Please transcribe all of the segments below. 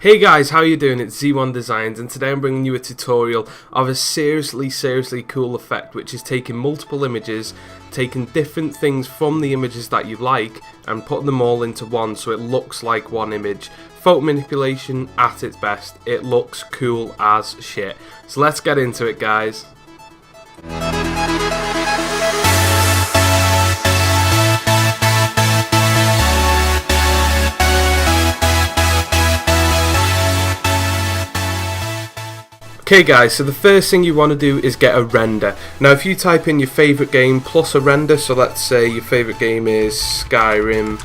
Hey guys, how you doing? It's Z1Designs, and today I'm bringing you a tutorial of a seriously cool effect, which is taking multiple images, taking different things from the images that you like and putting them all into one so it looks like one image. Photo manipulation at its best. It looks cool as shit. So let's get into it, guys. Okay guys, so the first thing you want to do is get a render. Now if you type in your favourite game plus a render, so let's say your favourite game is Skyrim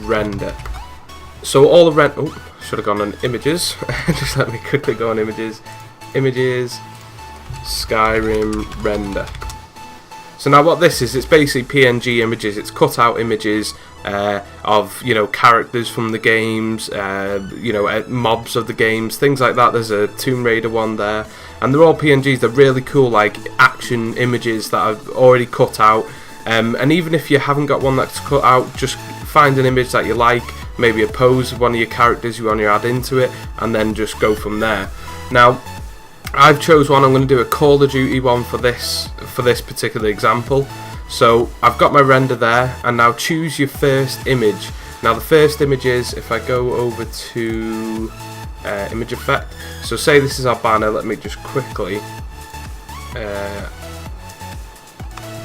render. So all the should have gone on images. Just let me quickly go on images. Images, Skyrim render. So now what this is, it's basically PNG images, it's cut out images of, characters from the games, mobs of the games, things like that. There's a Tomb Raider one there, and they're all PNGs. They're really cool, like action images that I've already cut out, and even if you haven't got one that's cut out, just find an image that you like, maybe a pose of one of your characters you want to add into it, and then just go from there. Now I've chose one. I'm going to do a Call of Duty one for this particular example. So I've got my render there, and now choose your first image. Now the first image is, if I go over to image effect, so say this is our banner. Let me just quickly,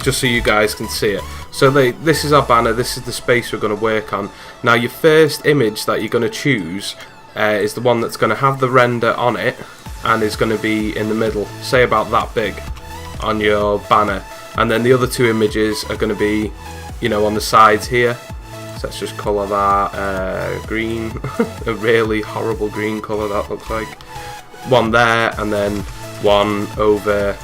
just so you guys can see it. So this is our banner, this is the space we're going to work on. Now your first image that you're going to choose is the one that's going to have the render on it, and is going to be in the middle, say about that big on your banner, and then the other two images are going to be, on the sides here. So let's just colour that green, a really horrible green colour that looks like. One there, and then one over,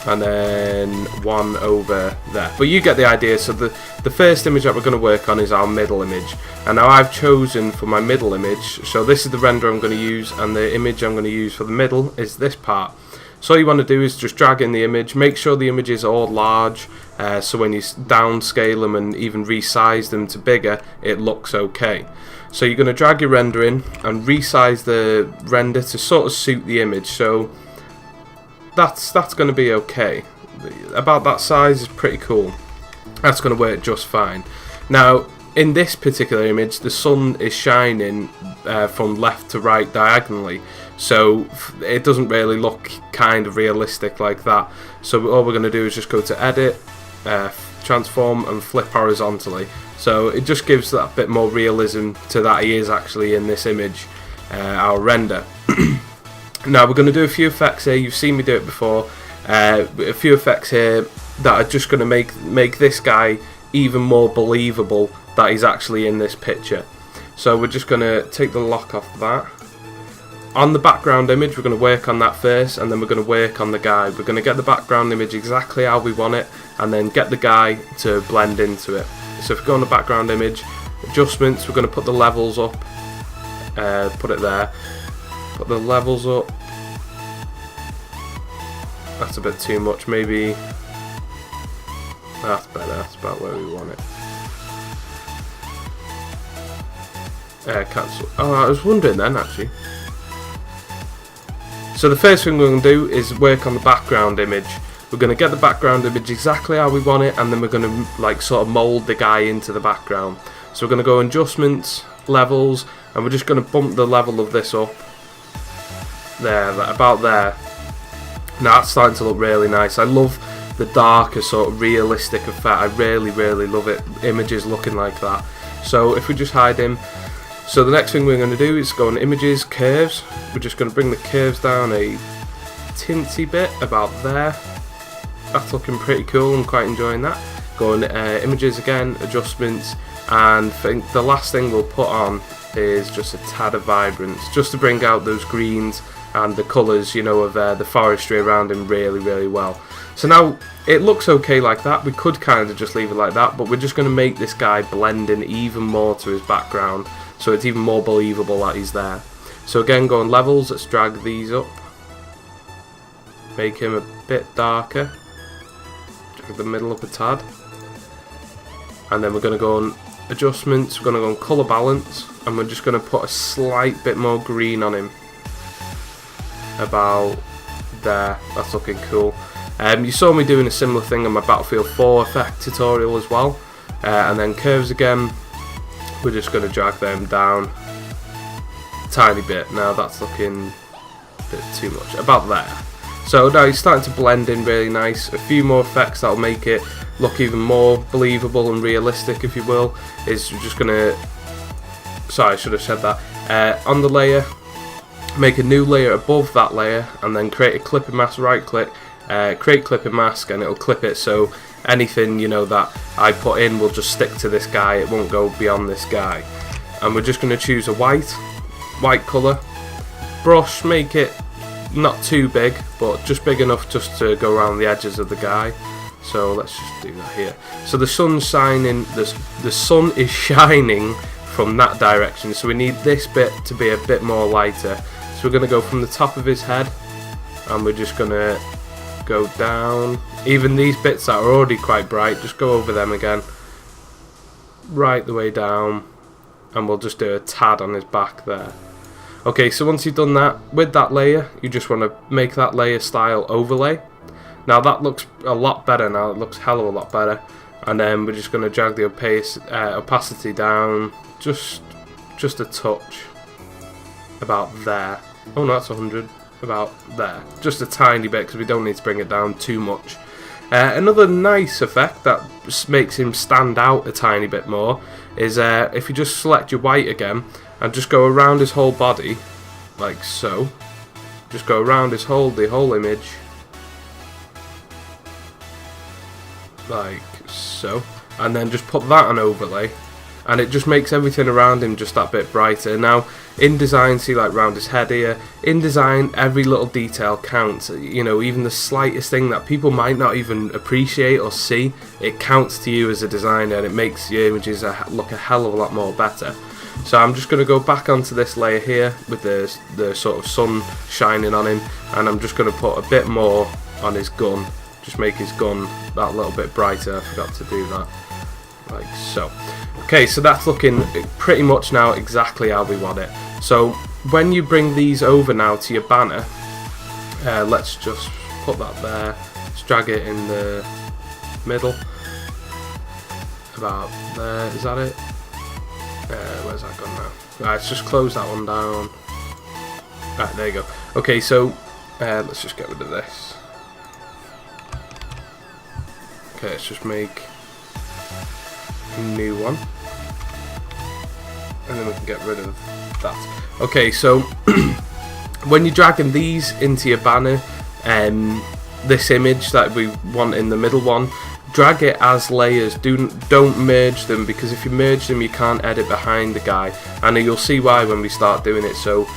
and then one over there. But you get the idea. So the first image that we're going to work on is our middle image, and now I've chosen for my middle image, so this is the render I'm going to use, and the image I'm going to use for the middle is this part. So all you want to do is just drag in the image, make sure the images are all large, so when you downscale them and even resize them to bigger, it looks okay. So you're going to drag your render in and resize the render to sort of suit the image. So that's going to be okay. About that size is pretty cool. That's going to work just fine. Now in this particular image, the sun is shining from left to right diagonally, so it doesn't really look kind of realistic like that. So all we're going to do is just go to edit, transform, and flip horizontally. So it just gives that bit more realism to that he is actually in this image, our render. Now we're going to do a few effects here. You've seen me do it before. A few effects here that are just going to make this guy even more believable that he's actually in this picture. So we're just going to take the lock off that. On the background image, we're going to work on that first, and then we're going to work on the guy. We're going to get the background image exactly how we want it, and then get the guy to blend into it. So if we go on the background image, adjustments, we're going to put the levels up, put it there, put the levels up. That's a bit too much, maybe that's better, that's about where we want it. Cancel. Oh, I was wondering then actually. So the first thing we're going to do is work on the background image. We're going to get the background image exactly how we want it, and then we're going to sort of mold the guy into the background. So we're going to go adjustments, levels, and we're just going to bump the level of this up. There, about there. Now that's starting to look really nice. I love the darker sort of realistic effect. I really love it. Images looking like that. So if we just hide him. So the next thing we're going to do is go on images, curves. We're just going to bring the curves down a teensy bit, about there. That's looking pretty cool. I'm quite enjoying that. Go on images again, adjustments, and I think the last thing we'll put on is just a tad of vibrance, just to bring out those greens and the colours, of the forestry around him really well. So now it looks okay like that. We could kind of just leave it like that, but we're just going to make this guy blend in even more to his background, so it's even more believable that he's there. So again, go on levels, let's drag these up, make him a bit darker, drag the middle up a tad, and then we're going to go on adjustments, we're going to go on colour balance, and we're just going to put a slight bit more green on him. About there, that's looking cool. You saw me doing a similar thing on my Battlefield 4 effect tutorial as well. And then curves again, we're just going to drag them down a tiny bit. Now that's looking a bit too much, about there. So now he's starting to blend in really nice. A few more effects that'll make it look even more believable and realistic, if you will, is we're just going to, sorry, I should have said that, on the layer, make a new layer above that layer, and then create a clipping mask, right click, create clipping mask, and it'll clip it so anything, you know, that I put in will just stick to this guy, it won't go beyond this guy. And we're just going to choose a white colour, brush, make it not too big, but just big enough just to go around the edges of the guy. So let's just do that here. So the sun's shining, the sun is shining from that direction, so we need this bit to be a bit more lighter. So we're going to go from the top of his head, and we're just going to go down. Even these bits that are already quite bright, just go over them again, right the way down, and we'll just do a tad on his back there. Okay, so once you've done that, with that layer, you just want to make that layer style overlay. Now that looks a lot better now, it looks hell of a lot better. And then we're just going to drag the opacity down just a touch, about there. Oh no, that's 100, about there. Just a tiny bit, because we don't need to bring it down too much. Another nice effect that makes him stand out a tiny bit more is if you just select your white again and just go around his whole body, like so. Just go around his the whole image, like so, and then just put that on overlay, and it just makes everything around him just that bit brighter. Now in design, see, like round his head here, in design every little detail counts, you know, even the slightest thing that people might not even appreciate or see, it counts to you as a designer, and it makes your images look a hell of a lot more better. So I'm just going to go back onto this layer here with the sort of sun shining on him, and I'm just going to put a bit more on his gun, just make his gun that little bit brighter. I forgot to do that, like so. Okay, so that's looking pretty much now exactly how we want it. So when you bring these over now to your banner, let's just put that there, just drag it in the middle, about there, is that it? Where's that gone now? Right, let's just close that one down. Right, there you go. Okay, so let's just get rid of this. Okay, let's just make a new one, and then we can get rid of that. Okay, so when you're dragging these into your banner, this image that we want in the middle one, drag it as layers. Don't merge them, because if you merge them you can't edit behind the guy, and you'll see why when we start doing it. So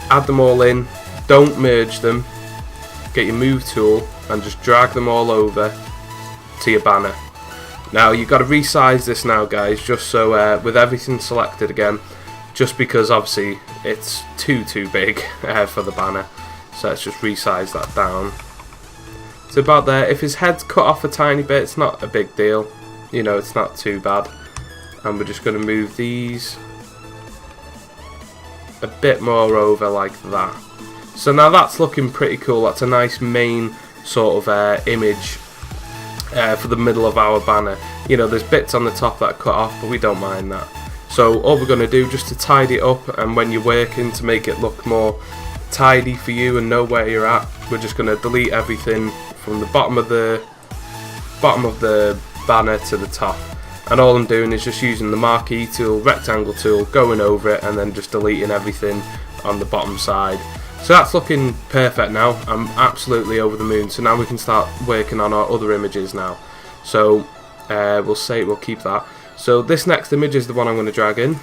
add them all in, don't merge them, get your move tool and just drag them all over to your banner. Now you've got to resize this now, guys, just so with everything selected again, just because obviously it's too big for the banner. So let's just resize that down. It's about there. If his head's cut off a tiny bit, it's not a big deal, you know, it's not too bad. And we're just going to move these a bit more over like that. So now that's looking pretty cool. That's a nice main sort of image for the middle of our banner. You know, there's bits on the top that are cut off, but we don't mind that. So all we're going to do, just to tidy it up, and when you're working to make it look more tidy for you and know where you're at, we're just going to delete everything from the bottom of the banner to the top, and all I'm doing is just using the marquee tool, rectangle tool, going over it, and then just deleting everything on the bottom side. So that's looking perfect now. I'm absolutely over the moon. So now we can start working on our other images now. So we'll keep that. So this next image is the one I'm going to drag in.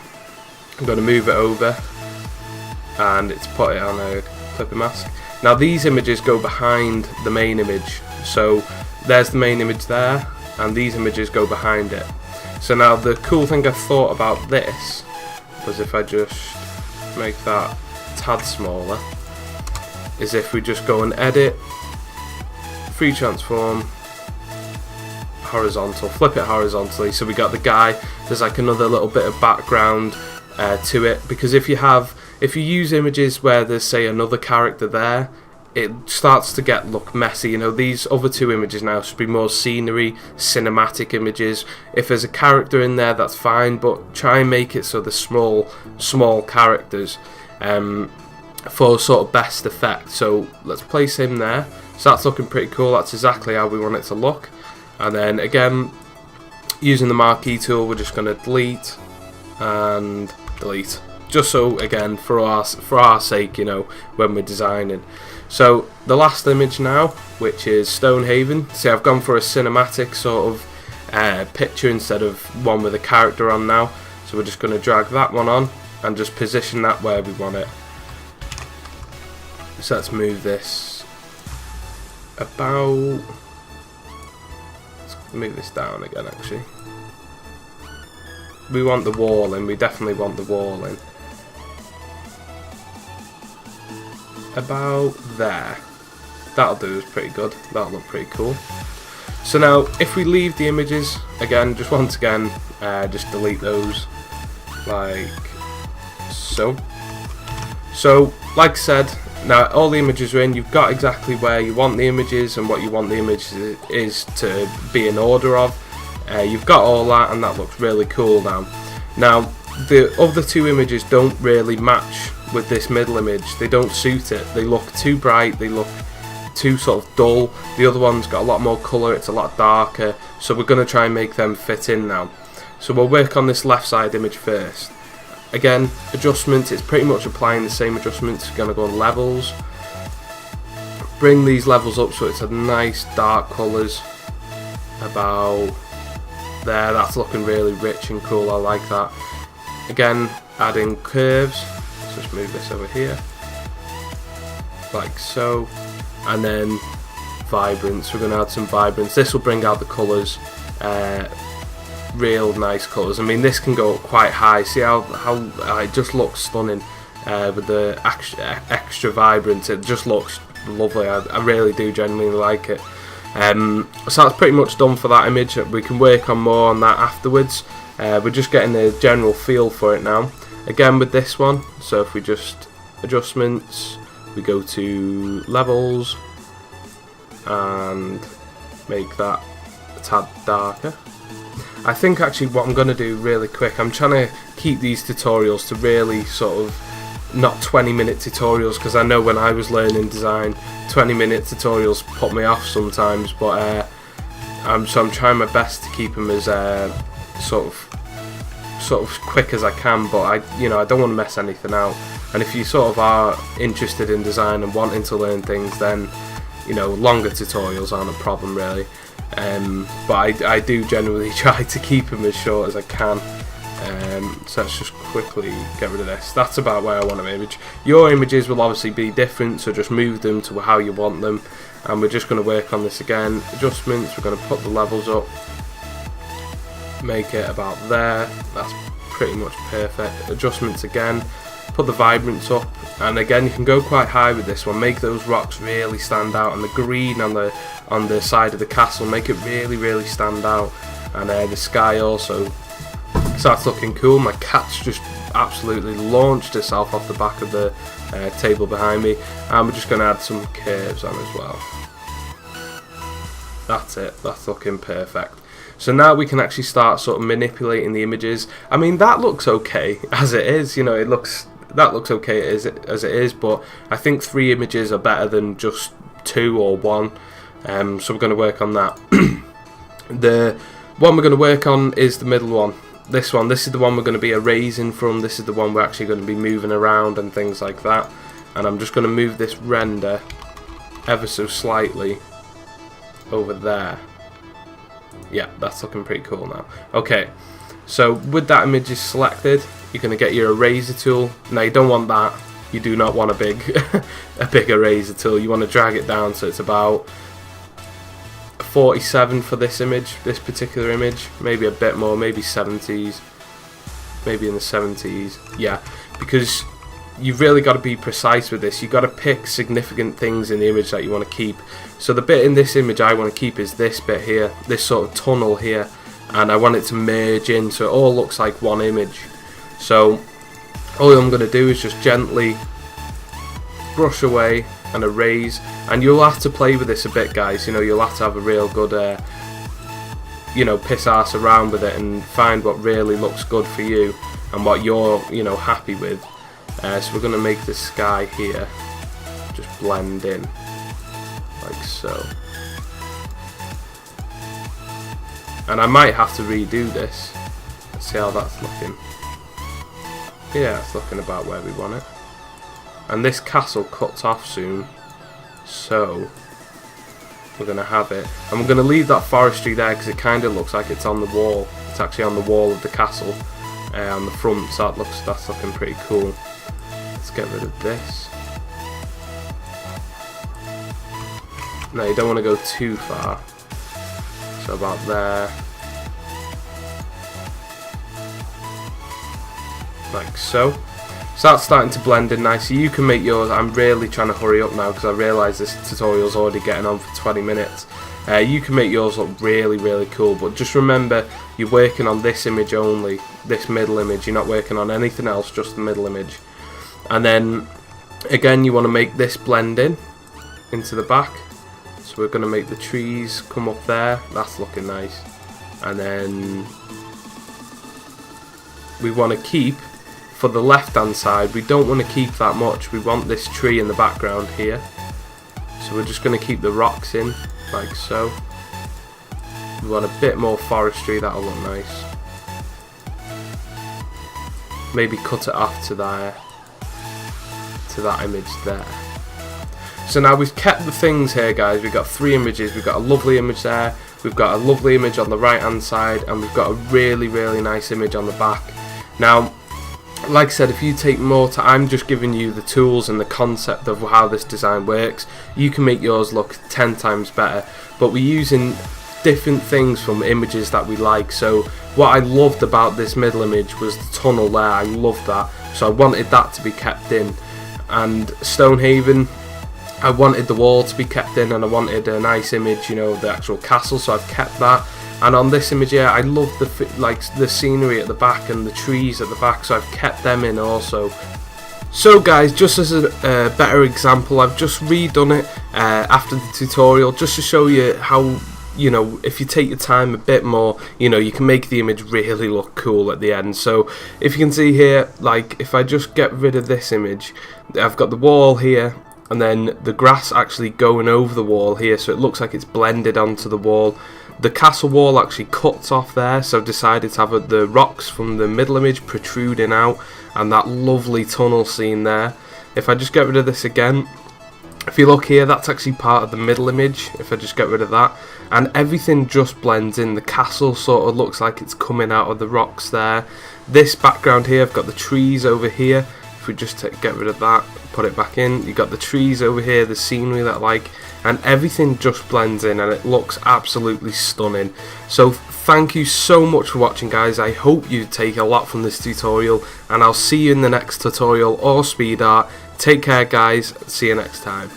I'm going to move it over, and it's put it on a clipping mask. Now these images go behind the main image. So there's the main image there, and these images go behind it. So now the cool thing I thought about this was, if I just make that a tad smaller, is if we just go and edit, free transform, horizontal, flip it horizontally, so we got the guy, there's like another little bit of background to it, because if you use images where there's, say, another character there, it starts to look messy. You know, these other two images now should be more scenery, cinematic images. If there's a character in there, that's fine, but try and make it so the small characters for sort of best effect. So let's place him there. So that's looking pretty cool. That's exactly how we want it to look. And then again, using the marquee tool, we're just going to delete and delete, just so, again, for our sake, you know, when we're designing. So the last image now, which is Stonehaven. See, I've gone for a cinematic sort of picture instead of one with a character on now. So we're just going to drag that one on and just position that where we want it. So let's move this about. Let's move this down again, actually. We want the wall in, we definitely want the wall in. About there. That'll do us pretty good. That'll look pretty cool. So now, if we leave the images, again, just once again, just delete those, like so. So, like I said, now all the images are in, you've got exactly where you want the images and what you want the image is to be in order of. You've got all that, and that looks really cool now. Now, the other two images don't really match with this middle image. They don't suit it. They look too bright, they look too sort of dull. The other one's got a lot more colour, it's a lot darker, so we're going to try and make them fit in now. So we'll work on this left side image first. Again, adjustments, it's pretty much applying the same adjustments. We're going to go on levels, bring these levels up so it's a nice dark colours, about there. That's looking really rich and cool, I like that. Again, adding curves, let's just move this over here, like so, and then vibrance, we're going to add some vibrance. This will bring out the colours, real nice colours. I mean, this can go up quite high. See how it just looks stunning with the extra vibrance. It just looks lovely. I really do genuinely like it. So that's pretty much done for that image. We can work on more on that afterwards. We're just getting the general feel for it now. Again with this one, so if we just adjustments, we go to levels and make that a tad darker. I think actually what I'm going to do really quick, I'm trying to keep these tutorials to really sort of not 20-minute tutorials, because I know when I was learning design, 20-minute tutorials put me off sometimes, but I'm trying my best to keep them as sort of quick as I can, but I don't want to mess anything out. And if you sort of are interested in design and wanting to learn things, then longer tutorials aren't a problem really. But I do generally try to keep them as short as I can. So let's just quickly get rid of this. That's about where I want an image. Your images will obviously be different, so just move them to how you want them. And we're just going to work on this again. Adjustments, we're going to put the levels up, make it about there. That's pretty much perfect. Adjustments again, put the vibrance up, and again you can go quite high with this one. Make those rocks really stand out, and the green on the side of the castle, make it really stand out, and the sky also starts looking cool. My cat's just absolutely launched herself off the back of the table behind me, and we're just going to add some curves on as well. That's it, that's looking perfect. So now we can actually start sort of manipulating the images. I mean, that looks okay as it is, that looks okay as it is, but I think 3 images are better than just 2 or 1. So we're going to work on that. The one we're going to work on is the middle one. This is the one we're going to be erasing from. This is the one we're actually going to be moving around and things like that. And I'm just going to move this render ever so slightly over there. Yeah, that's looking pretty cool now. Okay, so with that image is selected, you're going to get your eraser tool. Now you don't want that. You do not want a big eraser tool. You want to drag it down so it's about 47 for this image, this particular image. Maybe a bit more, maybe 70s, maybe in the 70s. Yeah, because you've really got to be precise with this. You've got to pick significant things in the image that you want to keep. So the bit in this image I want to keep is this bit here, this sort of tunnel here, and I want it to merge in so it all looks like one image. So all I'm going to do is just gently brush away and erase, and you'll have to play with this a bit, guys. You know, you'll have to have a real good you know, piss arse around with it and find what really looks good for you and what you're, you know, happy with. So we're going to make the sky here just blend in like so. And I might have to redo this. Let's see how that's looking. Yeah, it's looking about where we want it. And this castle cuts off soon, so we're going to have it. And we're going to leave that forestry there because it kind of looks like it's on the wall. It's actually on the wall of the castle on the front, so that's looking pretty cool. Let's get rid of this. No, you don't want to go too far. So about there. Like so. So that's starting to blend in nicely. You can make yours. I'm really trying to hurry up now because I realise this tutorial's already getting on for 20 minutes. You can make yours look really, really cool, but just remember you're working on this image only, this middle image. You're not working on anything else, just the middle image. And then again, you want to make this blend in into the back. So we're going to make the trees come up there. That's looking nice. And then we want to keep, for the left hand side, we don't want to keep that much. We want this tree in the background here. So we're just going to keep the rocks in like so. We want a bit more forestry, that'll look nice. Maybe cut it off to that image there. So now we've kept the things here, guys. We've got 3 images. We've got a lovely image there, we've got a lovely image on the right hand side, and we've got a really, really nice image on the back. Now, like I said, if you take more time, I'm just giving you the tools and the concept of how this design works. You can make yours look 10 times better, but we're using different things from images that we like. So what I loved about this middle image was the tunnel there. I loved that, so I wanted that to be kept in. And Stonehaven, I wanted the wall to be kept in, and I wanted a nice image, you know, the actual castle, so I've kept that. And on this image here, I love the scenery at the back and the trees at the back, so I've kept them in also. So guys, just as a better example, I've just redone it after the tutorial, just to show you how, you know, if you take your time a bit more, you know, you can make the image really look cool at the end. So if you can see here, like if I just get rid of this image, I've got the wall here, and then the grass actually going over the wall here, so it looks like it's blended onto the wall. The castle wall actually cuts off there, so I've decided to have the rocks from the middle image protruding out, and that lovely tunnel scene there. If I just get rid of this again, if you look here, that's actually part of the middle image. If I just get rid of that, and everything just blends in. The castle sort of looks like it's coming out of the rocks there. This background here, I've got the trees over here. If we just get rid of that, put it back in, you've got the trees over here, the scenery that I like, and everything just blends in and it looks absolutely stunning. So thank you so much for watching, guys. I hope you take a lot from this tutorial, and I'll see you in the next tutorial or speed art. Take care, guys. See you next time.